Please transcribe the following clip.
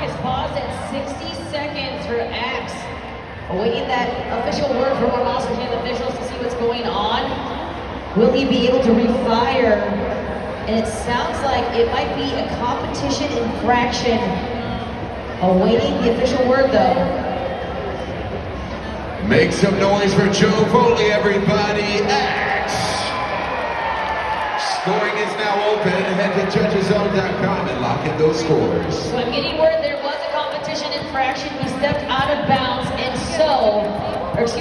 clock is paused at 60 seconds for Axe. Awaiting that official word from our Monster Jam officials to see what's going on. Will he be able to refire? And it sounds like it might be a competition infraction. Awaiting the official word though. Make some noise for Joe Foley, everybody. Axe. Scoring is now open. Head to judgeszone.com and lock in those scores. So I'm getting word there was a competition infraction. He stepped out of bounds, and so, or excuse me.